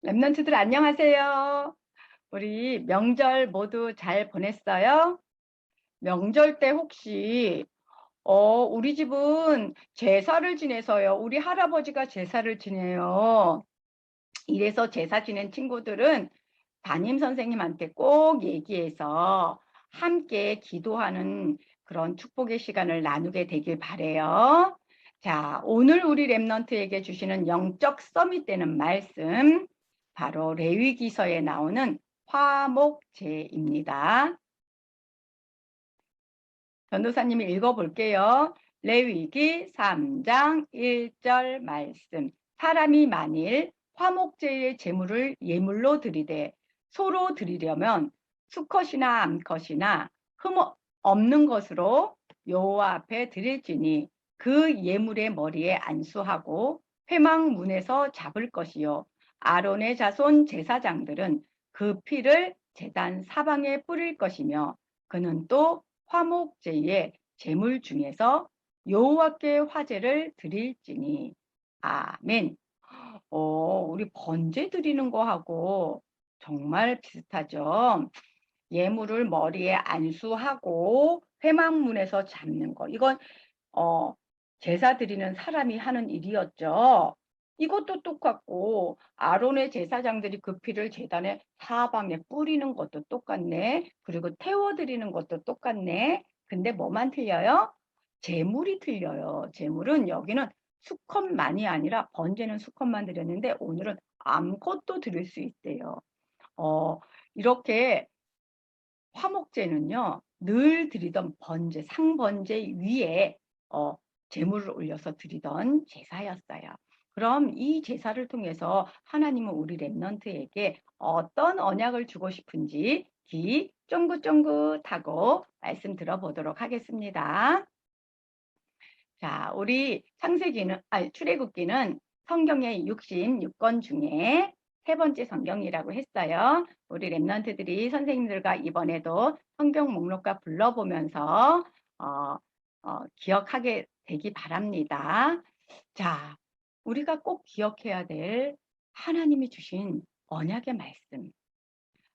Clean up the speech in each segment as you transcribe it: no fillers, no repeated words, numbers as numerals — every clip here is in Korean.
랩런트들 안녕하세요. 우리 명절 모두 잘 보냈어요? 명절 때 혹시 우리 집은 제사를 지내서요. 우리 할아버지가 제사를 지내요. 이래서 제사 지낸 친구들은 담임 선생님한테 꼭 얘기해서 함께 기도하는 그런 축복의 시간을 나누게 되길 바래요. 자, 오늘 우리 랩런트에게 주시는 영적 서밋 되는 말씀, 바로 레위기서에 나오는 화목제입니다. 전도사님이 읽어볼게요. 레위기 3장 1절 말씀. 사람이 만일 화목제의 제물을 예물로 드리되 소로 드리려면 수컷이나 암컷이나 흠 없는 것으로 여호와 앞에 드릴지니 그 예물의 머리에 안수하고 회막문에서 잡을 것이요 아론의 자손 제사장들은 그 피를 제단 사방에 뿌릴 것이며 그는 또 화목제의 제물 중에서 여호와께 화제를 드릴지니. 아멘. 우리 번제 드리는 거하고 정말 비슷하죠. 예물을 머리에 안수하고 회막문에서 잡는 거. 이건 제사 드리는 사람이 하는 일이었죠. 이것도 똑같고 아론의 제사장들이 그 피를 제단의 사방에 뿌리는 것도 똑같네. 그리고 태워드리는 것도 똑같네. 근데 뭐만 틀려요? 제물이 틀려요. 제물은 여기는 수컷만이 아니라 번제는 수컷만 드렸는데 오늘은 암컷도 드릴 수 있대요. 이렇게 화목제는요, 늘 드리던 번제, 상번제 위에 제물을 올려서 드리던 제사였어요. 그럼 이 제사를 통해서 하나님은 우리 랩런트에게 어떤 언약을 주고 싶은지 귀 쫑긋쫑긋하고 말씀 들어보도록 하겠습니다. 자, 우리 출애굽기는 성경의 66권 중에 세 번째 성경이라고 했어요. 우리 랩런트들이 선생님들과 이번에도 성경 목록과 불러보면서 기억하게 되기 바랍니다. 자, 우리가 꼭 기억해야 될 하나님이 주신 언약의 말씀.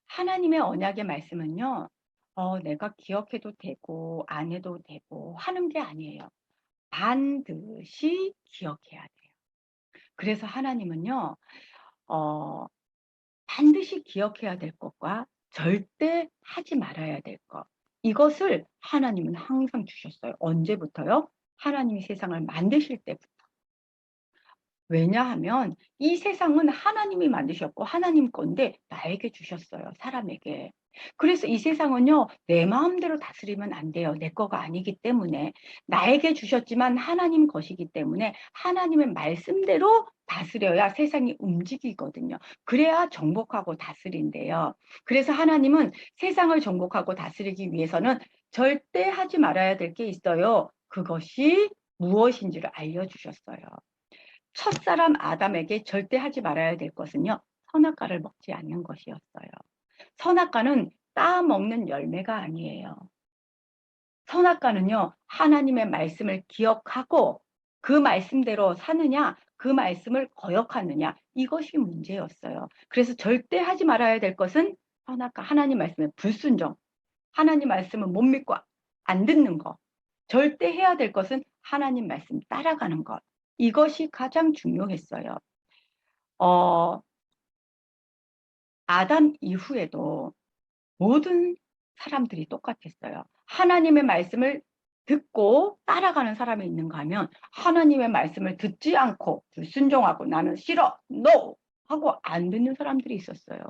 하나님의 언약의 말씀은요, 내가 기억해도 되고 안 해도 되고 하는 게 아니에요. 반드시 기억해야 돼요. 그래서 하나님은요, 어, 반드시 기억해야 될 것과 절대 하지 말아야 될 것. 이것을 하나님은 항상 주셨어요. 언제부터요? 하나님이 세상을 만드실 때부터. 왜냐하면 이 세상은 하나님이 만드셨고 하나님 건데 나에게 주셨어요. 사람에게. 그래서 이 세상은요. 내 마음대로 다스리면 안 돼요. 내 거가 아니기 때문에. 나에게 주셨지만 하나님 것이기 때문에 하나님의 말씀대로 다스려야 세상이 움직이거든요. 그래야 정복하고 다스린대요. 그래서 하나님은 세상을 정복하고 다스리기 위해서는 절대 하지 말아야 될 게 있어요. 그것이 무엇인지를 알려주셨어요. 첫사람 아담에게 절대 하지 말아야 될 것은요. 선악과를 먹지 않는 것이었어요. 선악과는 따먹는 열매가 아니에요. 선악과는요. 하나님의 말씀을 기억하고 그 말씀대로 사느냐, 그 말씀을 거역하느냐, 이것이 문제였어요. 그래서 절대 하지 말아야 될 것은 선악과, 하나님 말씀에 불순종, 하나님 말씀을 못 믿고 안 듣는 것. 절대 해야 될 것은 하나님 말씀 따라가는 것. 이것이 가장 중요했어요. 아담 이후에도 모든 사람들이 똑같았어요. 하나님의 말씀을 듣고 따라가는 사람이 있는가 하면 하나님의 말씀을 듣지 않고 불순종하고 나는 싫어, no! 하고 안 듣는 사람들이 있었어요.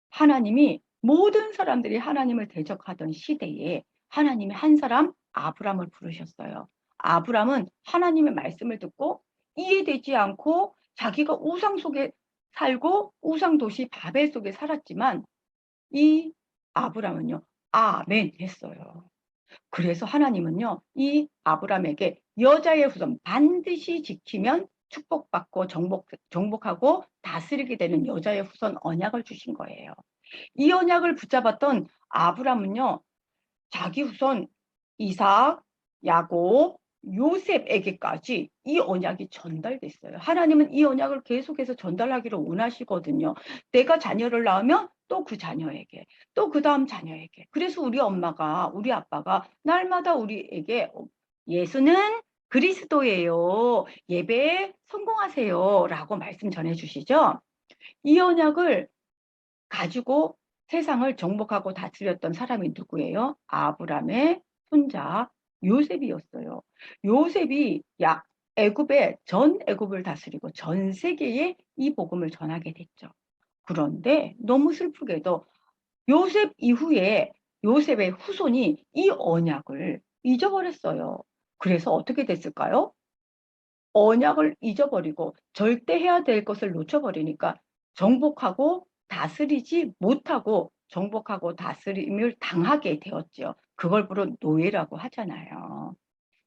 하나님이 모든 사람들이 하나님을 대적하던 시대에 하나님이 한 사람 아브람을 부르셨어요. 아브람은 하나님의 말씀을 듣고 이해되지 않고 자기가 우상 속에 살고 우상 도시 바벨 속에 살았지만 이 아브람은요. 아멘 했어요. 그래서 하나님은요. 이 아브람에게 여자의 후손 반드시 지키면 축복받고 정복하고 다스리게 되는 여자의 후손 언약을 주신 거예요. 이 언약을 붙잡았던 아브람은요. 자기 후손 이삭, 야곱, 요셉에게까지 이 언약이 전달됐어요. 하나님은 이 언약을 계속해서 전달하기를 원하시거든요. 내가 자녀를 낳으면 또 그 자녀에게, 또 그 다음 자녀에게. 그래서 우리 엄마가, 우리 아빠가 날마다 우리에게 예수는 그리스도예요. 예배에 성공하세요. 라고 말씀 전해주시죠. 이 언약을 가지고 세상을 정복하고 다스렸던 사람이 누구예요? 아브람의 손자 요셉이었어요. 요셉이 애굽의 전 애굽을 다스리고 전 세계에 이 복음을 전하게 됐죠. 그런데 너무 슬프게도 요셉 이후에 요셉의 후손이 이 언약을 잊어버렸어요. 그래서 어떻게 됐을까요? 언약을 잊어버리고 절대 해야 될 것을 놓쳐버리니까 정복하고 다스리지 못하고 정복하고 다스림을 당하게 되었죠. 그걸 바로 노예라고 하잖아요.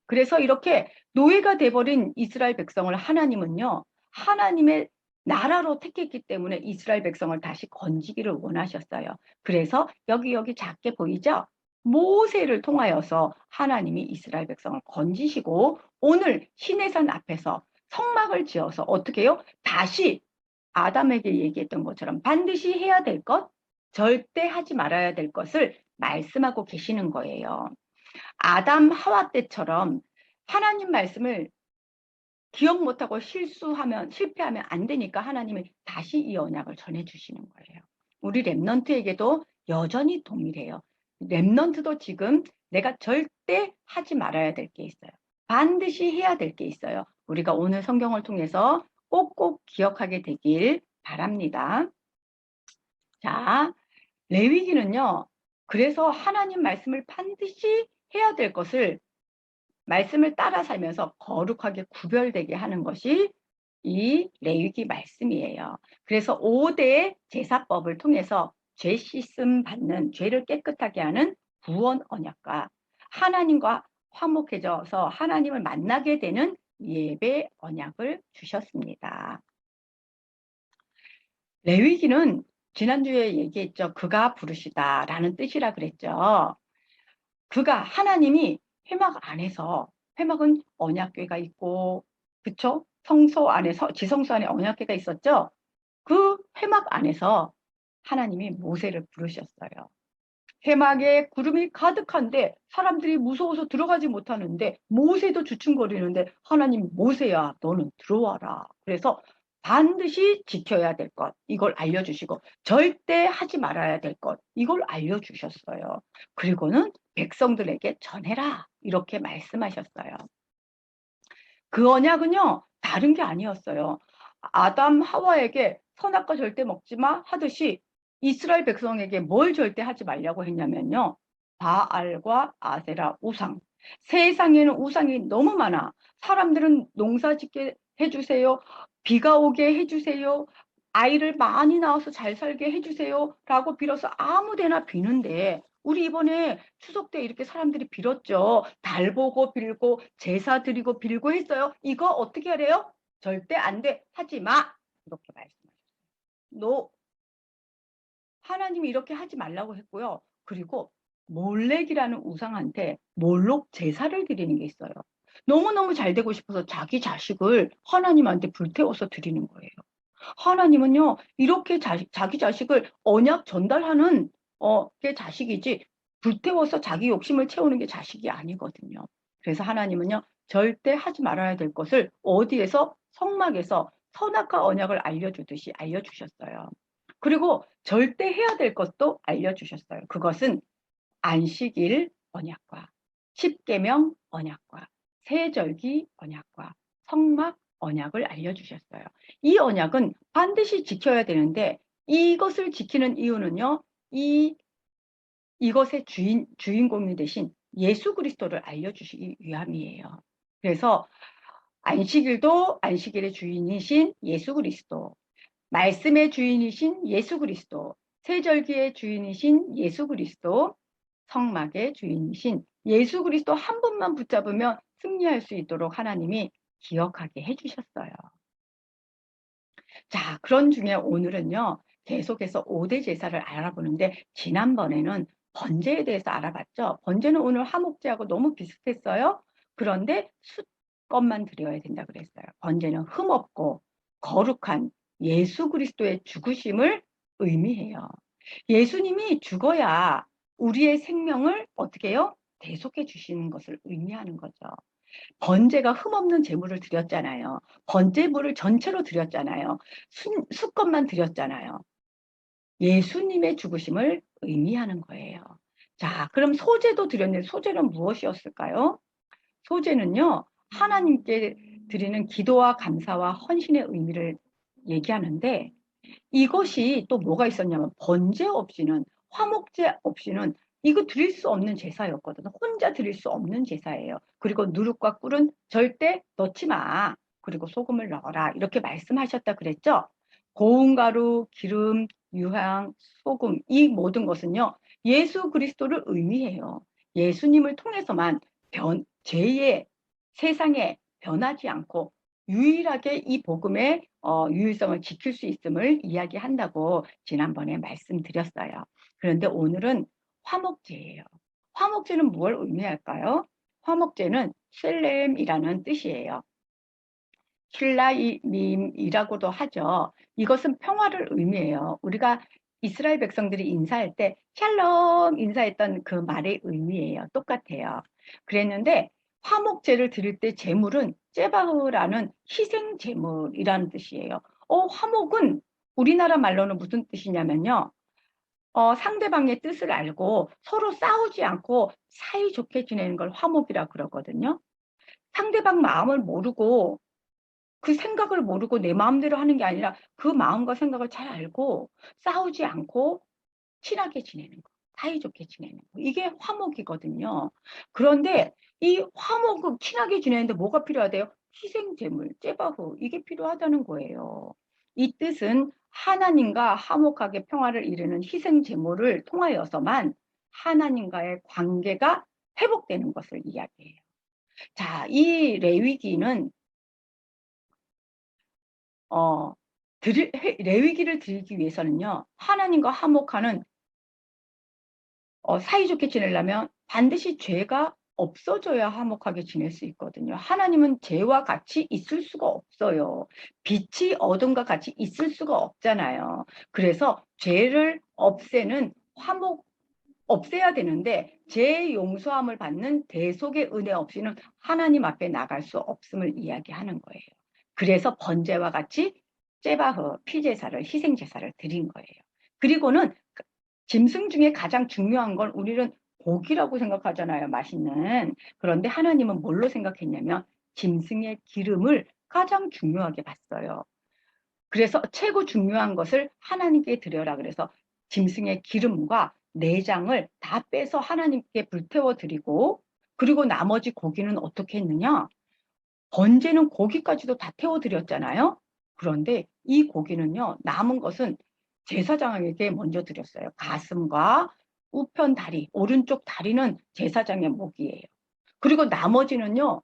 그래서 이렇게 노예가 돼버린 이스라엘 백성을 하나님은요, 하나님의 나라로 택했기 때문에 이스라엘 백성을 다시 건지기를 원하셨어요. 그래서 여기 작게 보이죠? 모세를 통하여서 하나님이 이스라엘 백성을 건지시고 오늘 시내산 앞에서 성막을 지어서 어떻게 해요? 다시 아담에게 얘기했던 것처럼 반드시 해야 될 것, 절대 하지 말아야 될 것을 말씀하고 계시는 거예요. 아담 하와 때처럼 하나님 말씀을 기억 못하고 실패하면 안 되니까 하나님이 다시 이 언약을 전해주시는 거예요. 우리 랩넌트에게도 여전히 동일해요. 랩넌트도 지금 내가 절대 하지 말아야 될 게 있어요. 반드시 해야 될 게 있어요. 우리가 오늘 성경을 통해서 꼭꼭 기억하게 되길 바랍니다. 자, 레위기는요. 그래서 하나님 말씀을 반드시 해야 될 것을 말씀을 따라 살면서 거룩하게 구별되게 하는 것이 이 레위기 말씀이에요. 그래서 5대 제사법을 통해서 죄 씻음 받는, 죄를 깨끗하게 하는 구원 언약과 하나님과 화목해져서 하나님을 만나게 되는 예배 언약을 주셨습니다. 레위기는 지난주에 얘기했죠. 그가 부르시다라는 뜻이라 그랬죠. 그가 하나님이 회막 안에서, 회막은 언약궤가 있고, 그쵸? 성소 안에서, 지성소 안에 언약궤가 있었죠? 그 회막 안에서 하나님이 모세를 부르셨어요. 회막에 구름이 가득한데 사람들이 무서워서 들어가지 못하는데 모세도 주춤거리는데 하나님, 모세야 너는 들어와라. 그래서 반드시 지켜야 될 것, 이걸 알려주시고 절대 하지 말아야 될 것, 이걸 알려주셨어요. 그리고는 백성들에게 전해라, 이렇게 말씀하셨어요. 그 언약은요, 다른 게 아니었어요. 아담 하와에게 선악과 절대 먹지 마 하듯이 이스라엘 백성에게 뭘 절대 하지 말라고 했냐면요, 바알과 아세라 우상. 세상에는 우상이 너무 많아. 사람들은 농사 짓게 해주세요. 비가 오게 해주세요. 아이를 많이 낳아서 잘 살게 해주세요. 라고 빌어서 아무 데나 비는데, 우리 이번에 추석 때 이렇게 사람들이 빌었죠. 달 보고 빌고 제사 드리고 빌고 했어요. 이거 어떻게 하래요? 절대 안 돼. 하지 마. 이렇게 말씀하셨어요. 너 하나님이 이렇게 하지 말라고 했고요. 그리고 몰렉이라는 우상한테 몰록 제사를 드리는 게 있어요. 너무너무 잘 되고 싶어서 자기 자식을 하나님한테 불태워서 드리는 거예요. 하나님은요, 이렇게 자기 자식을 언약 전달하는 게 자식이지, 불태워서 자기 욕심을 채우는 게 자식이 아니거든요. 그래서 하나님은요, 절대 하지 말아야 될 것을 어디에서? 성막에서 선악과 언약을 알려주듯이 알려주셨어요. 그리고 절대 해야 될 것도 알려주셨어요. 그것은 안식일 언약과 십계명 언약과 세절기 언약과 성막 언약을 알려주셨어요. 이 언약은 반드시 지켜야 되는데 이것을 지키는 이유는요, 이것의 주인공이 되신 예수 그리스도를 알려주시기 위함이에요. 그래서 안식일도 안식일의 주인이신 예수 그리스도, 말씀의 주인이신 예수 그리스도, 세절기의 주인이신 예수 그리스도, 성막의 주인이신 예수 그리스도 한 분만 붙잡으면 승리할 수 있도록 하나님이 기억하게 해주셨어요. 자, 그런 중에 오늘은요, 계속해서 5대 제사를 알아보는데 지난번에는 번제에 대해서 알아봤죠. 번제는 오늘 화목제하고 너무 비슷했어요. 그런데 수것만 드려야 된다 그랬어요. 번제는 흠없고 거룩한 예수 그리스도의 죽으심을 의미해요. 예수님이 죽어야 우리의 생명을 어떻게 해요? 대속해 주시는 것을 의미하는 거죠. 번제가 흠없는 제물을 드렸잖아요. 번제물을 전체로 드렸잖아요. 수것만 드렸잖아요. 예수님의 죽으심을 의미하는 거예요. 자, 그럼 소제도 드렸는데 소제는 무엇이었을까요? 소제는요, 하나님께 드리는 기도와 감사와 헌신의 의미를 얘기하는데, 이것이 또 뭐가 있었냐면 번제 없이는, 화목제 없이는 이거 드릴 수 없는 제사였거든요. 혼자 드릴 수 없는 제사예요. 그리고 누룩과 꿀은 절대 넣지 마. 그리고 소금을 넣어라. 이렇게 말씀하셨다 그랬죠. 고운 가루, 기름, 유향, 소금, 이 모든 것은요, 예수 그리스도를 의미해요. 예수님을 통해서만 죄의 세상에 변하지 않고 유일하게 이 복음의 유일성을 지킬 수 있음을 이야기한다고 지난번에 말씀드렸어요. 그런데 오늘은 화목제예요. 화목제는 무엇을 의미할까요? 화목제는 셀렘이라는 뜻이에요. 슐라임이라고도 하죠. 이것은 평화를 의미해요. 우리가 이스라엘 백성들이 인사할 때 샬롬 인사했던 그 말의 의미예요. 똑같아요. 그랬는데 화목제를 드릴 때 제물은 제바흐라는 희생 제물이라는 뜻이에요. 화목은 우리나라 말로는 무슨 뜻이냐면요. 상대방의 뜻을 알고 서로 싸우지 않고 사이좋게 지내는 걸 화목이라 그러거든요. 상대방 마음을 모르고 그 생각을 모르고 내 마음대로 하는 게 아니라 그 마음과 생각을 잘 알고 싸우지 않고 친하게 지내는 거, 사이좋게 지내는 거. 이게 화목이거든요. 그런데 이 화목을 친하게 지내는데 뭐가 필요하대요? 희생제물, 제바후, 이게 필요하다는 거예요. 이 뜻은 하나님과 화목하게 평화를 이루는 희생제물을 통하여서만 하나님과의 관계가 회복되는 것을 이야기해요. 자, 이 레위기는 레위기를 드리기 위해서는요, 하나님과 화목하는, 사이좋게 지내려면 반드시 죄가 없어져야 화목하게 지낼 수 있거든요. 하나님은 죄와 같이 있을 수가 없어요. 빛이 어둠과 같이 있을 수가 없잖아요. 그래서 죄를 없애는 없애야 되는데, 죄의 용서함을 받는 대속의 은혜 없이는 하나님 앞에 나갈 수 없음을 이야기하는 거예요. 그래서 번제와 같이 제바흐 피제사를 희생제사를 드린 거예요. 그리고는 짐승 중에 가장 중요한 건 우리는 고기라고 생각하잖아요. 맛있는. 그런데 하나님은 뭘로 생각했냐면 짐승의 기름을 가장 중요하게 봤어요. 그래서 최고 중요한 것을 하나님께 드려라 그래서 짐승의 기름과 내장을 다 빼서 하나님께 불태워 드리고, 그리고 나머지 고기는 어떻게 했느냐? 번제는 고기까지도 다 태워 드렸잖아요. 그런데 이 고기는요, 남은 것은 제사장에게 먼저 드렸어요. 가슴과 우편 다리, 오른쪽 다리는 제사장의 목이에요. 그리고 나머지는요,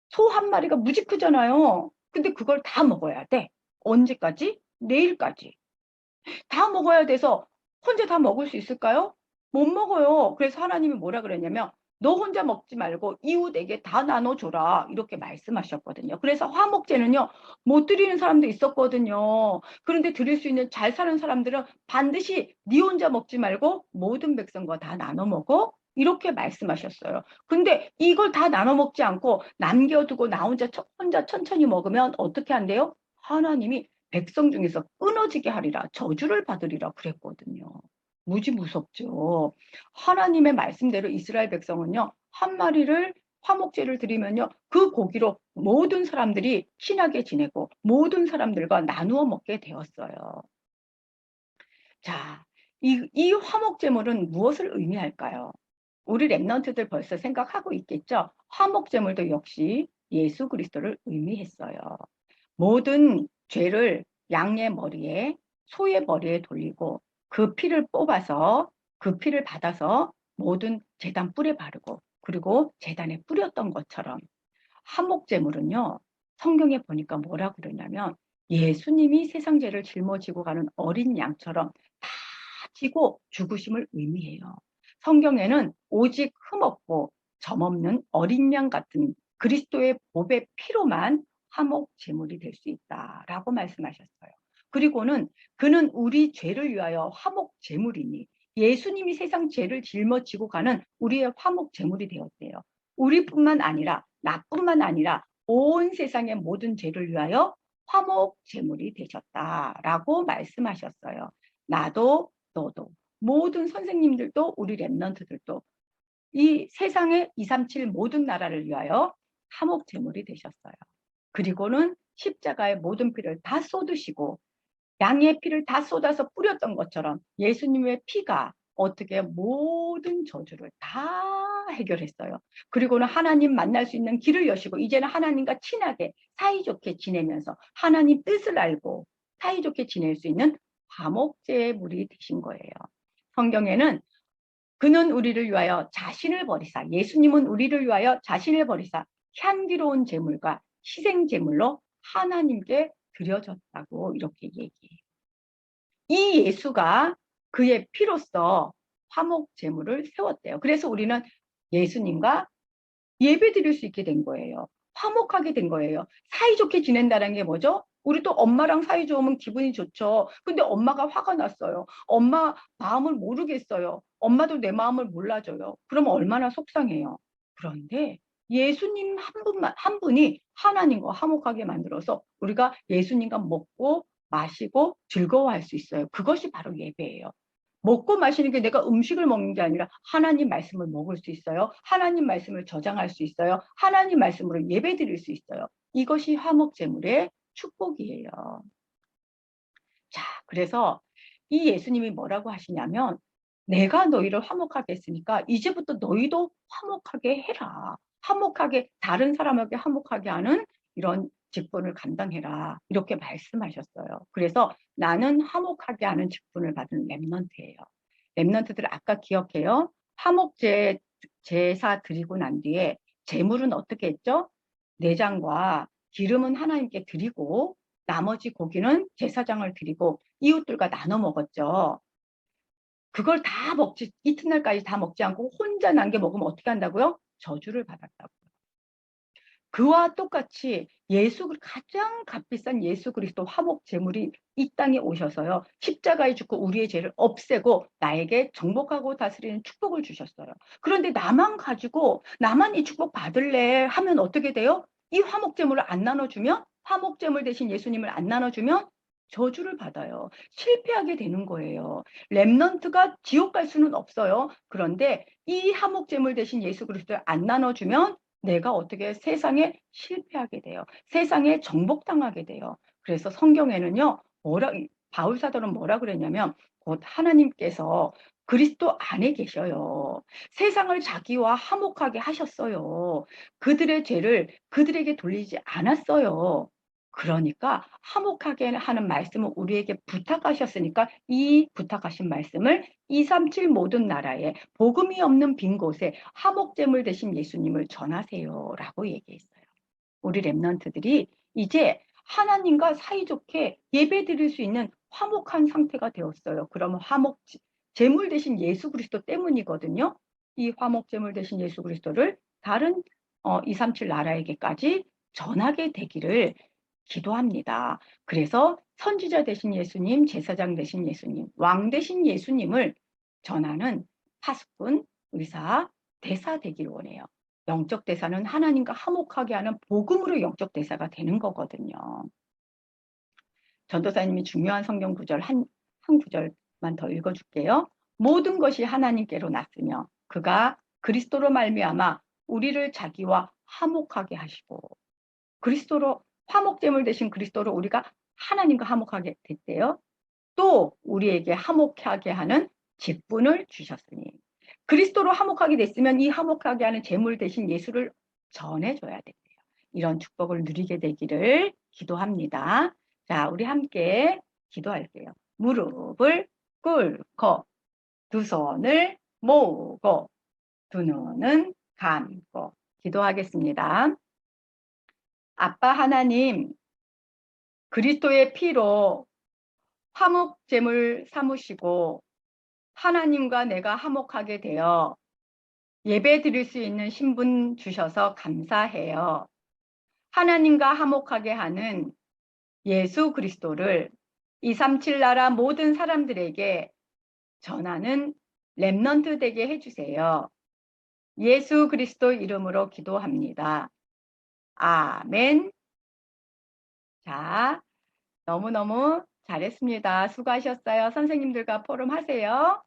소 한 마리가 무지 크잖아요. 근데 그걸 다 먹어야 돼. 언제까지? 내일까지. 다 먹어야 돼서 혼자 다 먹을 수 있을까요? 못 먹어요. 그래서 하나님이 뭐라 그랬냐면 너 혼자 먹지 말고 이웃에게 다 나눠줘라 이렇게 말씀하셨거든요. 그래서 화목제는요, 못 드리는 사람도 있었거든요. 그런데 드릴 수 있는 잘 사는 사람들은 반드시 네 혼자 먹지 말고 모든 백성과 다 나눠 먹어 이렇게 말씀하셨어요. 근데 이걸 다 나눠 먹지 않고 남겨두고 나 혼자 천천히 먹으면 어떻게 한대요? 하나님이 백성 중에서 끊어지게 하리라, 저주를 받으리라 그랬거든요. 무지 무섭죠. 하나님의 말씀대로 이스라엘 백성은요, 한 마리를 화목제를 드리면요, 그 고기로 모든 사람들이 친하게 지내고 모든 사람들과 나누어 먹게 되었어요. 자, 이 화목제물은 무엇을 의미할까요? 우리 랩런트들 벌써 생각하고 있겠죠? 화목제물도 역시 예수 그리스도를 의미했어요. 모든 죄를 양의 머리에, 소의 머리에 돌리고 그 피를 뽑아서 그 피를 받아서 모든 제단 뿔에 바르고 그리고 제단에 뿌렸던 것처럼 한목제물은요, 성경에 보니까 뭐라 그러냐면 예수님이 세상 죄를 짊어지고 가는 어린 양처럼 다 지고 죽으심을 의미해요. 성경에는 오직 흠없고 점없는 어린 양 같은 그리스도의 보배 피로만 화목 제물이 될 수 있다라고 말씀하셨어요. 그리고는 그는 우리 죄를 위하여 화목 제물이니 예수님이 세상 죄를 짊어지고 가는 우리의 화목 제물이 되었대요. 우리뿐만 아니라 나뿐만 아니라 온 세상의 모든 죄를 위하여 화목 제물이 되셨다라고 말씀하셨어요. 나도 너도 모든 선생님들도 우리 랩런트들도 이 세상의 237 모든 나라를 위하여 화목 제물이 되셨어요. 그리고는 십자가의 모든 피를 다 쏟으시고 양의 피를 다 쏟아서 뿌렸던 것처럼 예수님의 피가 어떻게 모든 저주를 다 해결했어요. 그리고는 하나님 만날 수 있는 길을 여시고 이제는 하나님과 친하게 사이좋게 지내면서 하나님 뜻을 알고 사이좋게 지낼 수 있는 화목제물이 되신 거예요. 성경에는 그는 우리를 위하여 자신을 버리사, 예수님은 우리를 위하여 자신을 버리사 향기로운 제물과 희생 제물로 하나님께 드려졌다고 이렇게 얘기해요. 이 예수가 그의 피로써 화목 제물을 세웠대요. 그래서 우리는 예수님과 예배 드릴 수 있게 된 거예요. 화목하게 된 거예요. 사이좋게 지낸다는 게 뭐죠? 우리 또 엄마랑 사이 좋으면 기분이 좋죠. 근데 엄마가 화가 났어요. 엄마 마음을 모르겠어요. 엄마도 내 마음을 몰라줘요. 그러면 얼마나 속상해요. 그런데 예수님 한 분이 하나님과 화목하게 만들어서 우리가 예수님과 먹고 마시고 즐거워할 수 있어요. 그것이 바로 예배예요. 먹고 마시는 게 내가 음식을 먹는 게 아니라 하나님 말씀을 먹을 수 있어요. 하나님 말씀을 저장할 수 있어요. 하나님 말씀으로 예배 드릴 수 있어요. 이것이 화목제물의 축복이에요. 자, 그래서 이 예수님이 뭐라고 하시냐면 내가 너희를 화목하게 했으니까 이제부터 너희도 화목하게 해라. 화목하게 다른 사람에게 화목하게 하는 이런 직분을 감당해라. 이렇게 말씀하셨어요. 그래서 나는 화목하게 하는 직분을 받은 랩런트예요. 랩런트들 아까 기억해요. 화목제 제사 드리고 난 뒤에 제물은 어떻게 했죠? 내장과 기름은 하나님께 드리고 나머지 고기는 제사장을 드리고 이웃들과 나눠 먹었죠. 그걸 다 먹지 이튿날까지 다 먹지 않고 혼자 남겨 먹으면 어떻게 한다고요? 저주를 받았다고. 그와 똑같이 가장 값비싼 예수 그리스도 화목 제물이 이 땅에 오셔서요. 십자가에 죽고 우리의 죄를 없애고 나에게 정복하고 다스리는 축복을 주셨어요. 그런데 나만 가지고 나만 이 축복 받을래 하면 어떻게 돼요? 이 화목 제물을 안 나눠주면 화목 제물 대신 예수님을 안 나눠주면 저주를 받아요. 실패하게 되는 거예요. 렘넌트가 지옥 갈 수는 없어요. 그런데 이 화목 제물 대신 예수 그리스도를 안 나눠주면 내가 어떻게 세상에 실패하게 돼요. 세상에 정복당하게 돼요. 그래서 성경에는요. 바울 사도는 뭐라 그랬냐면 곧 하나님께서 그리스도 안에 계셔요. 세상을 자기와 화목하게 하셨어요. 그들의 죄를 그들에게 돌리지 않았어요. 그러니까 화목하게 하는 말씀을 우리에게 부탁하셨으니까 이 부탁하신 말씀을 237 모든 나라에 복음이 없는 빈 곳에 화목제물 대신 예수님을 전하세요 라고 얘기했어요. 우리 랩런트들이 이제 하나님과 사이좋게 예배 드릴 수 있는 화목한 상태가 되었어요. 그러면 제물 대신 예수 그리스도 때문이거든요. 이 화목제물 대신 예수 그리스도를 다른 237 나라에게까지 전하게 되기를 기도합니다. 그래서 선지자 대신 예수님, 제사장 대신 예수님, 왕 대신 예수님을 전하는 파수꾼, 의사, 대사 되기를 원해요. 영적 대사는 하나님과 화목하게 하는 복음으로 영적 대사가 되는 거거든요. 전도사님이 중요한 성경 구절 한 구절만 더 읽어줄게요. 모든 것이 하나님께로 났으며 그가 그리스도로 말미암아 우리를 자기와 화목하게 하시고 그리스도로 화목제물 대신 그리스도로 우리가 하나님과 화목하게 됐대요. 또 우리에게 화목하게 하는 직분을 주셨으니 그리스도로 화목하게 됐으면 이 화목하게 하는 제물 대신 예수를 전해줘야 된대요. 이런 축복을 누리게 되기를 기도합니다. 자, 우리 함께 기도할게요. 무릎을 꿇고 두 손을 모으고 두 눈은 감고 기도하겠습니다. 아빠 하나님, 그리스도의 피로 화목제물 삼으시고 하나님과 내가 화목하게 되어 예배 드릴 수 있는 신분 주셔서 감사해요. 하나님과 화목하게 하는 예수 그리스도를 237 나라 모든 사람들에게 전하는 렘넌트 되게 해주세요. 예수 그리스도 이름으로 기도합니다. 아멘. 자, 너무너무 잘했습니다. 수고하셨어요. 선생님들과 포럼 하세요.